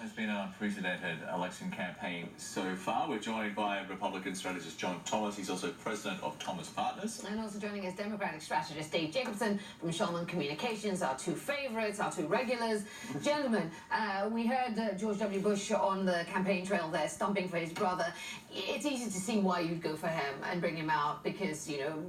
has been an unprecedented election campaign so far. We're joined by Republican strategist John Thomas. He's also president of Thomas Partners. And also joining us, Democratic strategist Dave Jacobson from Shulman Communications, our two favourites, our two regulars. Gentlemen, we heard George W. Bush on the campaign trail there, stumping for his brother. It's easy to see why you'd go for him and bring him out because, you know,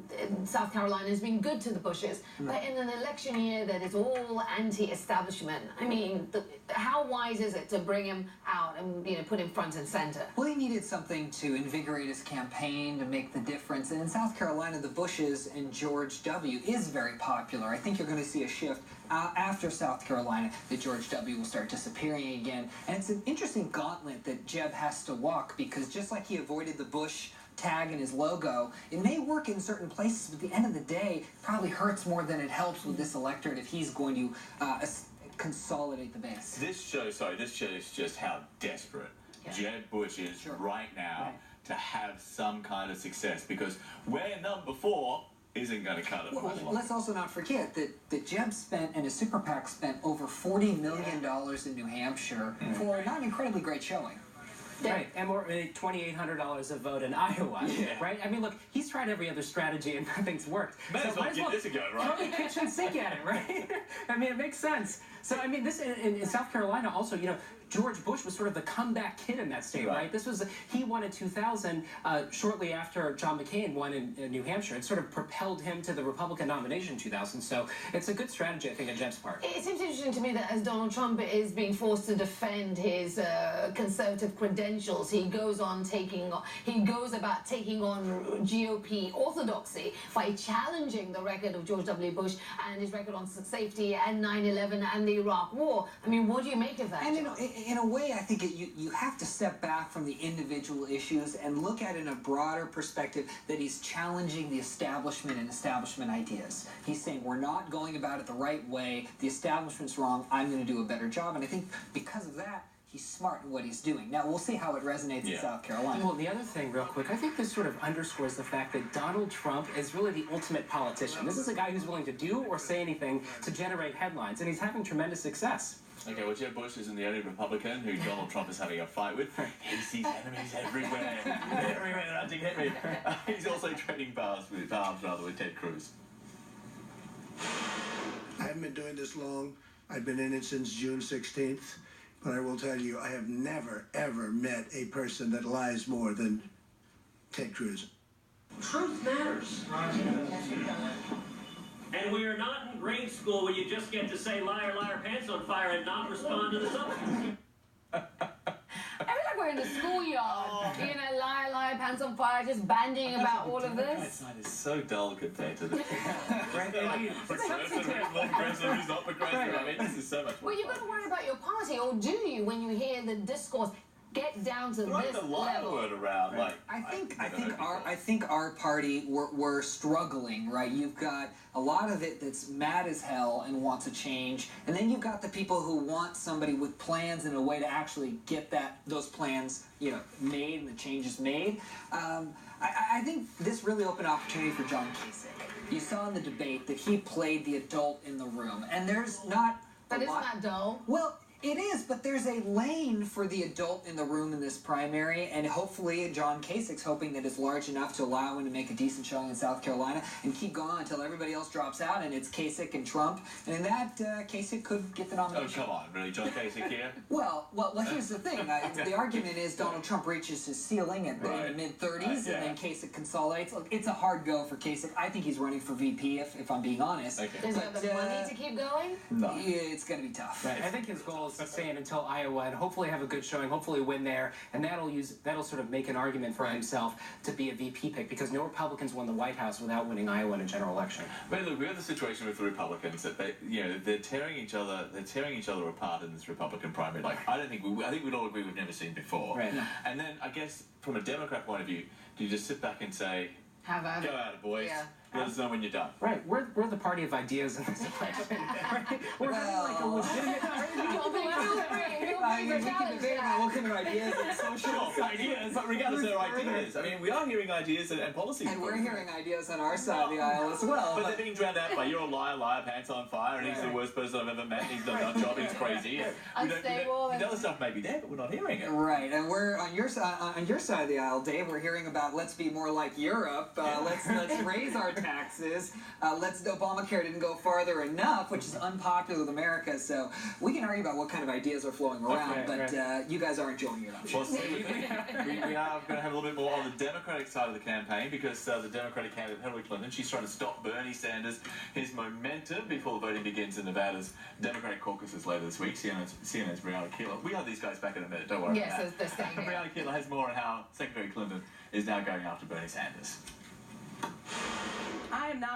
South Carolina has been good to the Bushes. But in an election year that is all anti-establishment, I mean, how wise is it to bring him out and, you know, put him front and center? Well, he needed something to invigorate his campaign, to make the difference. And in South Carolina, the Bushes and George W. is very popular. I think you're going to see a shift after South Carolina that George W. will start disappearing again. And it's an interesting gauntlet that Jeb has to walk because just like he avoided the Bush tag in his logo, it may work in certain places, but at the end of the day, it probably hurts more than it helps with this electorate if he's going to consolidate the base. This shows just how desperate Jeb Bush is right now to have some kind of success, because where number 4 isn't going to cut it. Well, let's also not forget that Jeb spent and his super PAC spent over $40 million in New Hampshire for not an incredibly great showing. Right, and more $2,800 a vote in Iowa, right? I mean, look, he's tried every other strategy and nothing's worked. Might as well give this a go, right? Throw the kitchen sink at it, right? I mean, it makes sense. So, I mean, this in South Carolina also, you know, George Bush was sort of the comeback kid in that state, right? This was, he won in 2000, shortly after John McCain won in New Hampshire. It sort of propelled him to the Republican nomination in 2000. So it's a good strategy, I think, on Jeb's part. It seems interesting to me that as Donald Trump is being forced to defend his conservative credentials, he goes about taking on GOP orthodoxy by challenging the record of George W. Bush and his record on safety and 9/11 and the Iraq War. I mean, what do you make of that? And in a way, I think you have to step back from the individual issues and look at it in a broader perspective that he's challenging the establishment and establishment ideas. He's saying, we're not going about it the right way, the establishment's wrong, I'm going to do a better job. And I think because of that, he's smart in what he's doing. Now, we'll see how it resonates in South Carolina. Well, the other thing, real quick, I think this sort of underscores the fact that Donald Trump is really the ultimate politician. This is a guy who's willing to do or say anything to generate headlines, and he's having tremendous success. Okay, well, Jeb Bush isn't the only Republican who Donald Trump is having a fight with. He sees enemies everywhere. Everywhere they're hunting him. He's also trading arms with Ted Cruz. I haven't been doing this long. I've been in it since June 16th. But I will tell you, I have never, ever met a person that lies more than Ted Cruz. Truth matters. And we are not in grade school where you just get to say liar, liar, pants on fire and not respond to the subject. I feel like we're in the schoolyard, you know, liar, liar, pants on fire, just bandying about all of this. That is so dull compared to the Right? progressive who's not progressive. I mean, this is so much more. Well, you've got to worry about your party, or do you, when you hear the discourse get down to Throwing this the line level? word around, like I think our party we're struggling, right? You've got a lot of it that's mad as hell and wants a change, and then you've got the people who want somebody with plans and a way to actually get those plans, you know, made and the changes made. I think this really opened an opportunity for John Kasich. You saw in the debate that he played the adult in the room, and there's not. But isn't that dull? Well, it is, but there's a lane for the adult in the room in this primary, and hopefully John Kasich's hoping that it's large enough to allow him to make a decent showing in South Carolina and keep going until everybody else drops out and it's Kasich and Trump. And in that, Kasich could get the nomination. Oh, come on, really? John Kasich here? Well, here's the thing. The argument is Donald Trump reaches his ceiling at the mid-30s, and then Kasich consolidates. Look, it's a hard go for Kasich. I think he's running for VP, if I'm being honest. Okay. Is there the money to keep going? No. Yeah, it's going to be tough. Right. I think his goal is to stay in until Iowa and hopefully have a good showing, hopefully win there, and that'll sort of make an argument for himself to be a VP pick, because no Republicans won the White House without winning Iowa in a general election. But look, we have the situation with the Republicans that they're tearing each other apart in this Republican primary. Like I think we'd all agree we've never seen before. Right. And then I guess from a Democrat point of view, do you just sit back and say, Have at it. go at it, boys. Yeah. Let us know when you're done. Right, we're the party of ideas in this election. Right? We're having like a legitimate. I mean, we can debate about what kind of ideas and social Ideas, but regardless of their ideas, I mean, we are hearing ideas and policies. And we're hearing ideas on our side of the aisle as well. But they're being drowned out by, you're a liar, liar, pants on fire, and he's the worst person I've ever met, he's done a job, he's crazy. Unstable. The other stuff may be there, but we're not hearing it. Right, and we're on your side of the aisle, Dave. We're hearing about let's be more like Europe. Let's raise our taxes. Obamacare didn't go farther enough, which is unpopular with America. So we can argue about what kind of ideas are flowing around, but you guys are enjoying it. I'm sure. Well, see, we are going to have a little bit more on the Democratic side of the campaign because the Democratic candidate Hillary Clinton, she's trying to stop Bernie Sanders, his momentum before the voting begins in Nevada's Democratic caucuses later this week. CNN's Brianna Keeler. We have these guys back in a minute, don't worry about that. Yes, they're staying here. Brianna Keeler has more on how Secretary Clinton is now going after Bernie Sanders. I am not